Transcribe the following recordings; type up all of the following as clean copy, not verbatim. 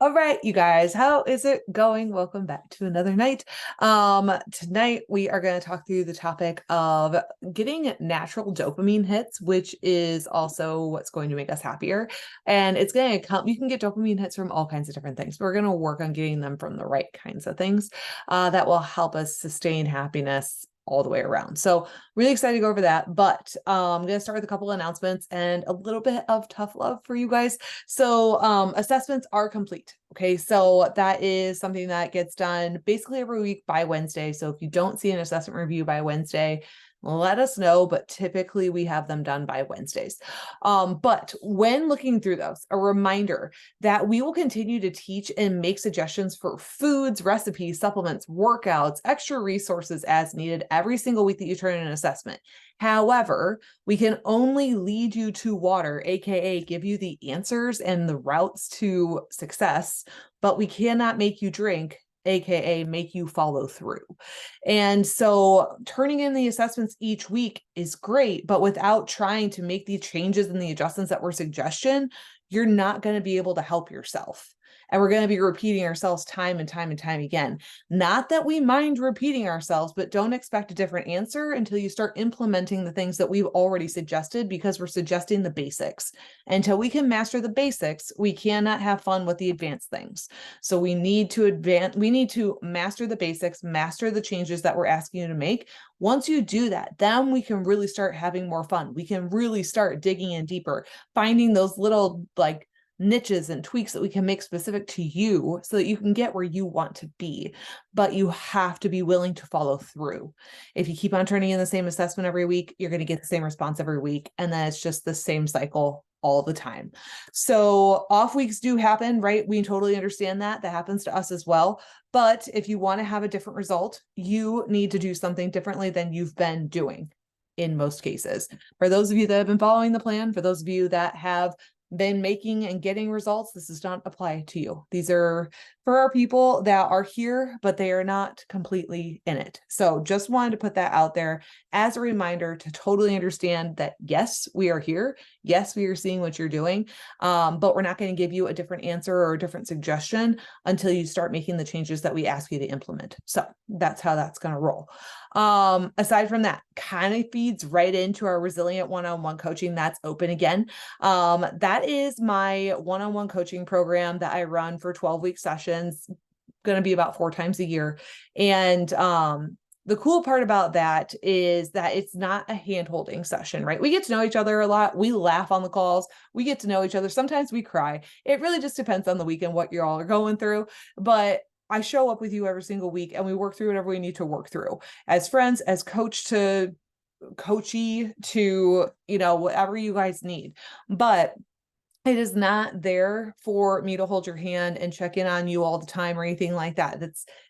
All right, you guys, how is it going? Welcome back to another night. Tonight we are going to talk through the topic of getting natural dopamine hits, which is also what's going to make us happier. And it's going to come, you can get dopamine hits from all kinds of different things. We're going to work on getting them from the right kinds of things that will help us sustain happiness all the way around. So really excited to go over that, but I'm going to start with a couple of announcements and a little bit of tough love for you guys. So assessments are complete. Okay, so that is something that gets done basically every week by Wednesday. So if you don't see an assessment review by Wednesday, let us know, but typically we have them done by Wednesdays. But when looking through those, a reminder that we will continue to teach and make suggestions for foods, recipes, supplements, workouts, extra resources as needed every single week that you turn in an assessment. However, we can only lead you to water, aka give you the answers and the routes to success, but we cannot make you drink, aka make you follow through. And so turning in the assessments each week is great, but without trying to make the changes and the adjustments that were suggestion, you're not going to be able to help yourself. And we're going to be repeating ourselves time and time and time again. Not that we mind repeating ourselves, but don't expect a different answer until you start implementing the things that we've already suggested, because we're suggesting the basics. Until we can master the basics, we cannot have fun with the advanced things. So we need to master the basics, master the changes that we're asking you to make. Once you do that, then we can really start having more fun. We can really start digging in deeper, finding those little niches and tweaks that we can make specific to you so that you can get where you want to be. But you have to be willing to follow through. If you keep on turning in the same assessment every week, you're going to get the same response every week. And then it's just the same cycle all the time. So off weeks do happen, right? We totally understand that. That happens to us as well. But if you want to have a different result, you need to do something differently than you've been doing in most cases. For those of you that have been following the plan, for those of you that have been making and getting results, this does not apply to you. These are for our people that are here, but they are not completely in it. So just wanted to put that out there as a reminder to totally understand that, yes, we are here. Yes, we are seeing what you're doing, but we're not going to give you a different answer or a different suggestion until you start making the changes that we ask you to implement. So that's how that's going to roll. Aside from that, kind of feeds right into our resilient one-on-one coaching that's open again. That is my one-on-one coaching program that I run for 12-week sessions, going to be about 4 times a year. And the cool part about that is that it's not a hand-holding session, right? We get to know each other a lot. We laugh on the calls. We get to know each other. Sometimes we cry. It really just depends on the week and what you all are going through. But I show up with you every single week and we work through whatever we need to work through as friends, as coach to coachy to, whatever you guys need. But it is not there for me to hold your hand and check in on you all the time or anything like that.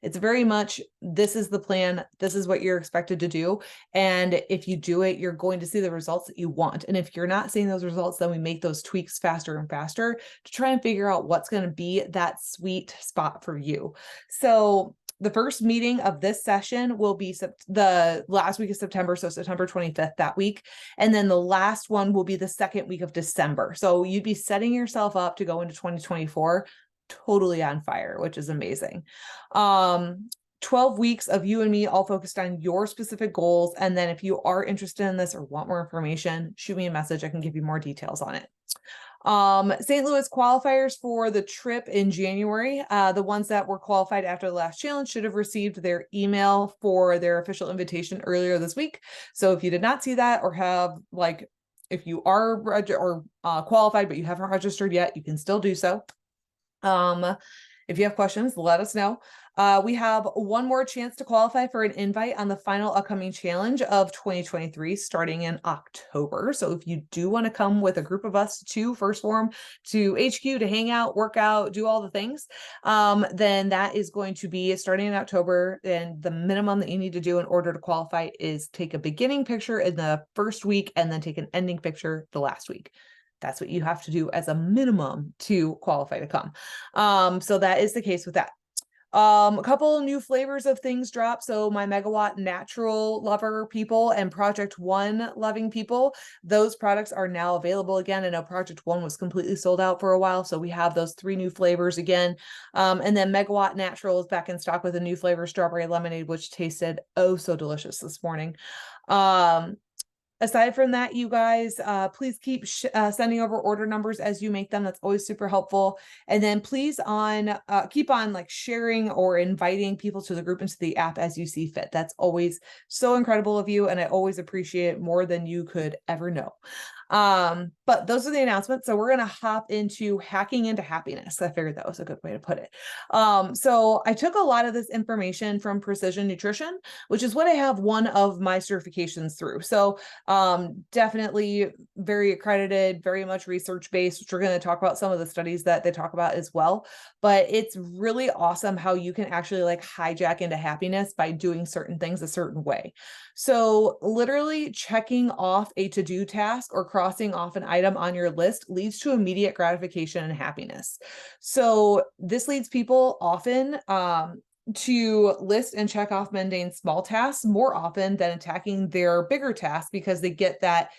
It's very much, this is the plan. This is what you're expected to do. And if you do it, you're going to see the results that you want. And if you're not seeing those results, then we make those tweaks faster and faster to try and figure out what's going to be that sweet spot for you. So the first meeting of this session will be the last week of September, so September 25th that week. And then the last one will be the second week of December. So you'd be setting yourself up to go into 2024 totally on fire, which is amazing. 12 weeks of you and me all focused on your specific goals. And then if you are interested in this or want more information, shoot me a message. I can give you more details on it. St. Louis qualifiers for the trip in January, the ones that were qualified after the last challenge should have received their email for their official invitation earlier this week. So if you did not see that or have if you are qualified, but you haven't registered yet, you can still do so. If you have questions, let us know. We have one more chance to qualify for an invite on the final upcoming challenge of 2023 starting in October. So if you do want to come with a group of us to First Form, to HQ, to hang out, work out, do all the things, then that is going to be starting in October. And the minimum that you need to do in order to qualify is take a beginning picture in the first week and then take an ending picture the last week. That's what you have to do as a minimum to qualify to come. So that is the case with that. A couple new flavors of things dropped. So my Megawatt Natural lover people and Project One loving people, those products are now available again. I know Project One was completely sold out for a while, so we have those 3 new flavors again. And then Megawatt Natural is back in stock with a new flavor, strawberry lemonade, which tasted oh so delicious this morning. Aside from that, you guys, please keep sending over order numbers as you make them. That's always super helpful. And then please keep on like sharing or inviting people to the group into the app as you see fit. That's always so incredible of you, and I always appreciate it more than you could ever know. But those are the announcements. So we're going to hop into hacking into happiness. I figured that was a good way to put it. So I took a lot of this information from Precision Nutrition, which is what I have one of my certifications through. So definitely very accredited, very much research based, which we're going to talk about some of the studies that they talk about as well. But it's really awesome how you can actually like hijack into happiness by doing certain things a certain way. So literally checking off a to-do task or crossing off an item on your list leads to immediate gratification and happiness. So this leads people often to list and check off mundane small tasks more often than attacking their bigger tasks, because they get that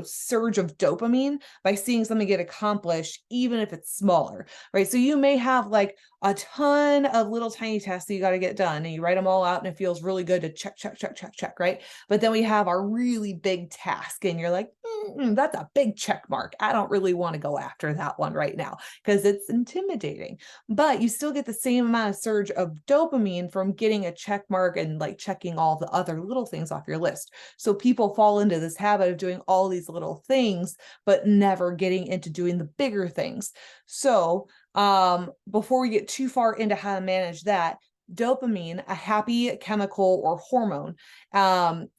surge of dopamine by seeing something get accomplished, even if it's smaller, right? So you may have like a ton of little tiny tasks that you got to get done, and you write them all out and it feels really good to check, right? But then we have our really big task and you're like, that's a big check mark. I don't really want to go after that one right now because it's intimidating. But you still get the same amount of surge of dopamine from getting a check mark and like checking all the other little things off your list. So people fall into this habit of doing all these little things, but never getting into doing the bigger things. So before we get too far into how to manage that, dopamine, a happy chemical or hormone,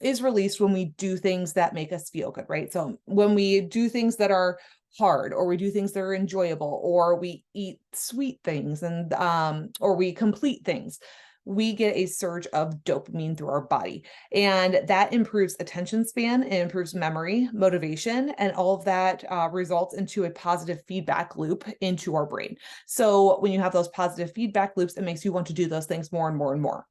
is released when we do things that make us feel good, right? So when we do things that are hard, or we do things that are enjoyable, or we eat sweet things, and or we complete things, we get a surge of dopamine through our body, and that improves attention span, it improves memory, motivation, and all of that results into a positive feedback loop into our brain. So when you have those positive feedback loops, it makes you want to do those things more and more and more.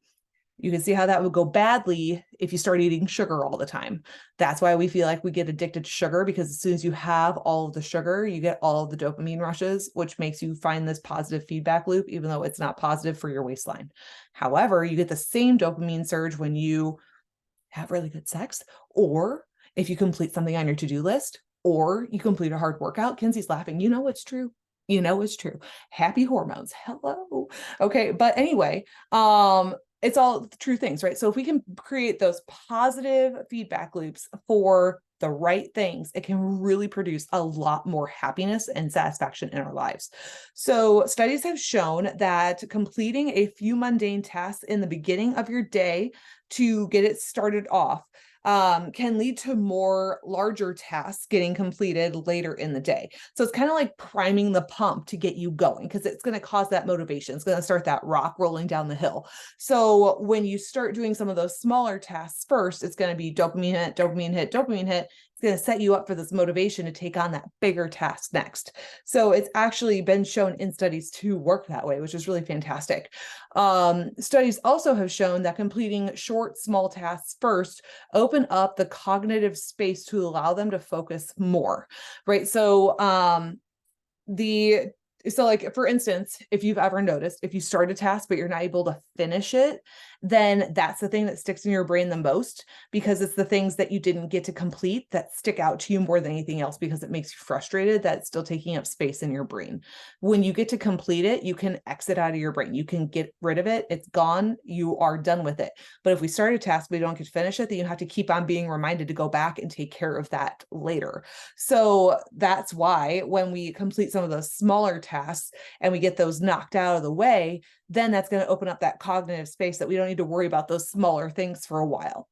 You can see how that would go badly if you start eating sugar all the time. That's why we feel like we get addicted to sugar, because as soon as you have all of the sugar, you get all of the dopamine rushes, which makes you find this positive feedback loop, even though it's not positive for your waistline. However, you get the same dopamine surge when you have really good sex, or if you complete something on your to-do list, or you complete a hard workout. Kenzie's laughing. You know it's true. You know it's true. Happy hormones. Hello. Okay, but anyway, it's all true things, right? So if we can create those positive feedback loops for the right things, it can really produce a lot more happiness and satisfaction in our lives. So studies have shown that completing a few mundane tasks in the beginning of your day to get it started off can lead to more larger tasks getting completed later in the day. So it's kind of like priming the pump to get you going, because it's going to cause that motivation. It's going to start that rock rolling down the hill. So when you start doing some of those smaller tasks first, it's going to be dopamine hit, dopamine hit, dopamine hit. It's going to set you up for this motivation to take on that bigger task next. So it's actually been shown in studies to work that way, which is really fantastic. Studies also have shown that completing short, small tasks first open up the cognitive space to allow them to focus more, right? So like, for instance, if you've ever noticed, if you start a task but you're not able to finish it, then that's the thing that sticks in your brain the most, because it's the things that you didn't get to complete that stick out to you more than anything else, because it makes you frustrated that it's still taking up space in your brain. When you get to complete it, you can exit out of your brain. You can get rid of it. It's gone. You are done with it. But if we start a task, we don't get to finish it, then you have to keep on being reminded to go back and take care of that later. So that's why when we complete some of those smaller tasks and we get those knocked out of the way, then that's going to open up that cognitive space that we don't need to worry about those smaller things for a while.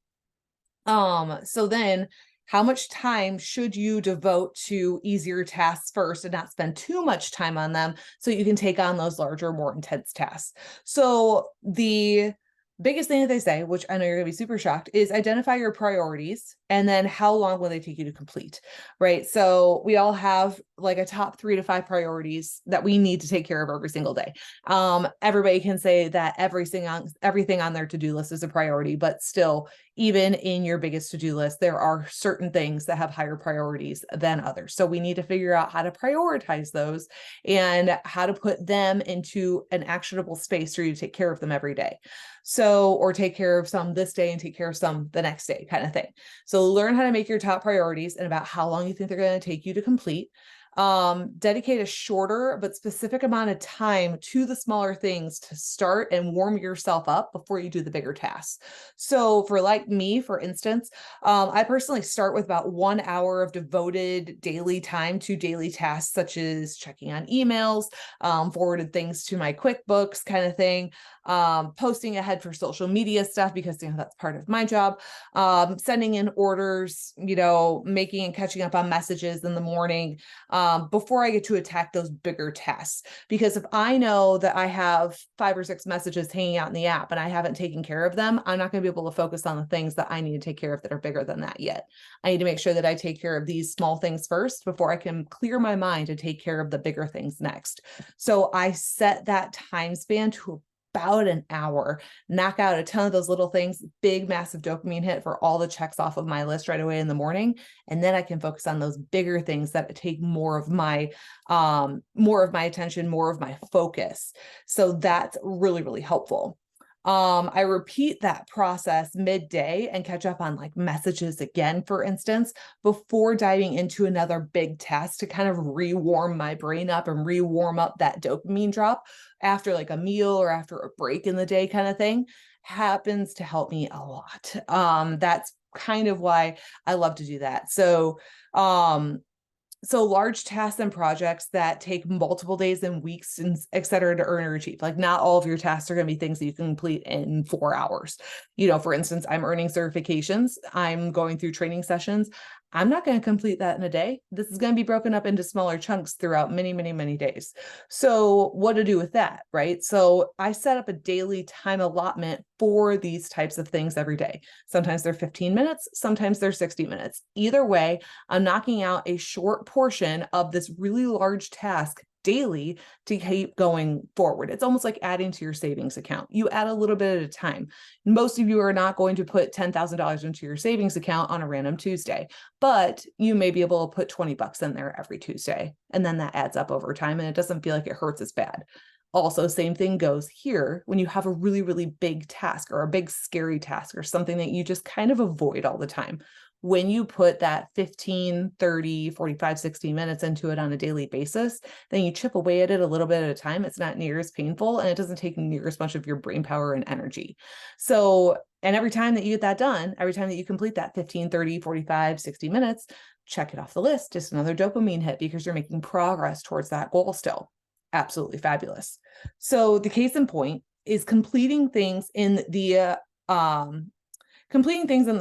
So then how much time should you devote to easier tasks first and not spend too much time on them so you can take on those larger, more intense tasks? So the biggest thing that they say, which I know you're going to be super shocked, is identify your priorities and then how long will they take you to complete, right? So we all have like a top 3 to 5 priorities that we need to take care of every single day. Everybody can say that everything on their to-do list is a priority, but still, even in your biggest to-do list, there are certain things that have higher priorities than others. So we need to figure out how to prioritize those and how to put them into an actionable space for you to take care of them every day. So, or take care of some this day and take care of some the next day kind of thing. So learn how to make your top priorities and about how long you think they're going to take you to complete. Dedicate a shorter but specific amount of time to the smaller things to start and warm yourself up before you do the bigger tasks. So for like me, for instance, I personally start with about 1 hour of devoted daily time to daily tasks, such as checking on emails, forwarded things to my QuickBooks kind of thing, posting ahead for social media stuff because that's part of my job, sending in orders, making and catching up on messages in the morning, before I get to attack those bigger tasks. Because if I know that I have 5 or 6 messages hanging out in the app and I haven't taken care of them, I'm not going to be able to focus on the things that I need to take care of that are bigger than that yet. I need to make sure that I take care of these small things first before I can clear my mind to take care of the bigger things next. So I set that time span to about an hour, knock out a ton of those little things, big, massive dopamine hit for all the checks off of my list right away in the morning. And then I can focus on those bigger things that take more of my attention, more of my focus. So that's really, really helpful. I repeat that process midday and catch up on like messages again, for instance, before diving into another big task to kind of rewarm my brain up and rewarm up that dopamine drop after like a meal or after a break in the day kind of thing happens to help me a lot. That's kind of why I love to do that. So large tasks and projects that take multiple days and weeks and et cetera to earn or achieve. Like not all of your tasks are going to be things that you can complete in 4 hours. For instance, I'm earning certifications. I'm going through training sessions. I'm not going to complete that in a day. This is going to be broken up into smaller chunks throughout many, many, many days. So what to do with that, right? So I set up a daily time allotment for these types of things every day. Sometimes they're 15 minutes, sometimes they're 60 minutes. Either way, I'm knocking out a short portion of this really large task daily to keep going forward. It's almost like adding to your savings account. You add a little bit at a time. Most of you are not going to put $10,000 into your savings account on a random Tuesday, but you may be able to put 20 bucks in there every Tuesday. And then that adds up over time and it doesn't feel like it hurts as bad. Also, same thing goes here when you have a really, really big task or a big scary task or something that you just kind of avoid all the time. When you put that 15, 30, 45, 60 minutes into it on a daily basis, then you chip away at it a little bit at a time. It's not near as painful and it doesn't take near as much of your brain power and energy. So, and every time that you get that done, every time that you complete that 15, 30, 45, 60 minutes, check it off the list. Just another dopamine hit because you're making progress towards that goal still. Absolutely fabulous. So the case in point is completing things in the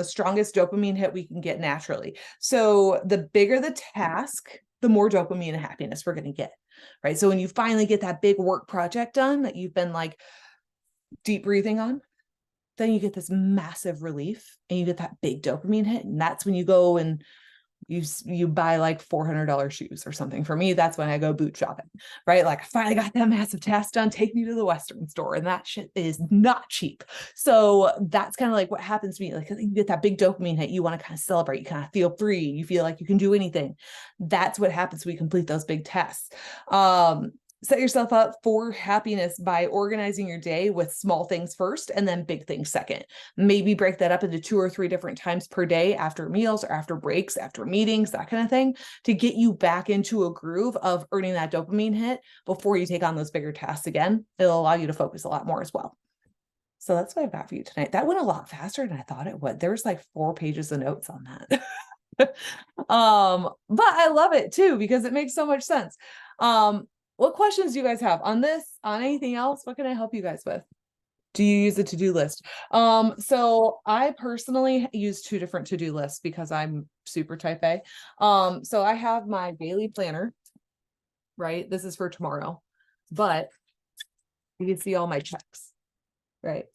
strongest dopamine hit we can get naturally. So the bigger the task, the more dopamine and happiness we're going to get, right? So when you finally get that big work project done that you've been like deep breathing on, then you get this massive relief and you get that big dopamine hit. And that's when you go and you buy like $400 shoes or something. For me, that's when I go boot shopping, right? Like I finally got that massive task done, take me to the Western store, and that shit is not cheap. So that's kind of like what happens to me. Like you get that big dopamine hit, you want to kind of celebrate, you kind of feel free, you feel like you can do anything. That's what happens when we complete those big tasks. Set yourself up for happiness by organizing your day with small things first and then big things second. Maybe break that up into 2 or 3 different times per day after meals or after breaks, after meetings, that kind of thing, to get you back into a groove of earning that dopamine hit before you take on those bigger tasks again. It'll allow you to focus a lot more as well. So that's what I've got for you tonight. That went a lot faster than I thought it would. There was like 4 pages of notes on that. But I love it too because it makes so much sense. What questions do you guys have on this, on anything else? What can I help you guys with? Do you use a to-do list? So I personally use 2 different to-do lists because I'm super type A. So I have my daily planner, right? This is for tomorrow, but you can see all my checks, right?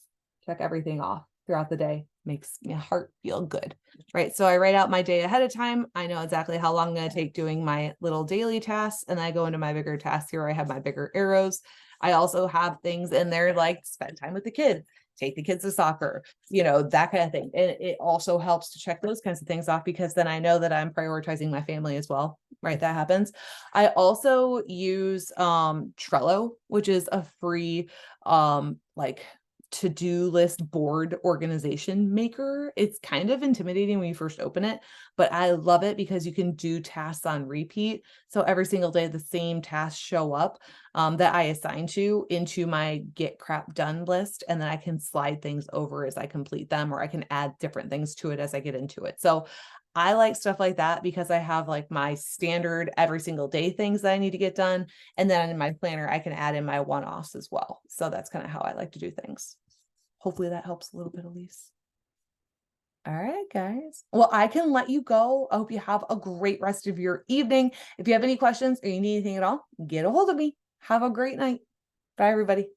check everything off throughout the day. Makes my heart feel good, right? So I write out my day ahead of time. I know exactly how long I'm going to take doing my little daily tasks, and then I go into my bigger tasks. Here I have my bigger arrows. I also have things in there like spend time with the kids, take the kids to soccer, that kind of thing. And it also helps to check those kinds of things off, because then I know that I'm prioritizing my family as well, right? That happens. I also use Trello, which is a free like to-do list board organization maker. It's kind of intimidating when you first open it, but I love it because you can do tasks on repeat. So every single day, the same tasks show up that I assign to into my get crap done list. And then I can slide things over as I complete them, or I can add different things to it as I get into it. So I like stuff like that because I have like my standard every single day things that I need to get done. And then in my planner, I can add in my one-offs as well. So that's kind of how I like to do things. Hopefully that helps a little bit, Elise. All right, guys. Well, I can let you go. I hope you have a great rest of your evening. If you have any questions or you need anything at all, get a hold of me. Have a great night. Bye, everybody.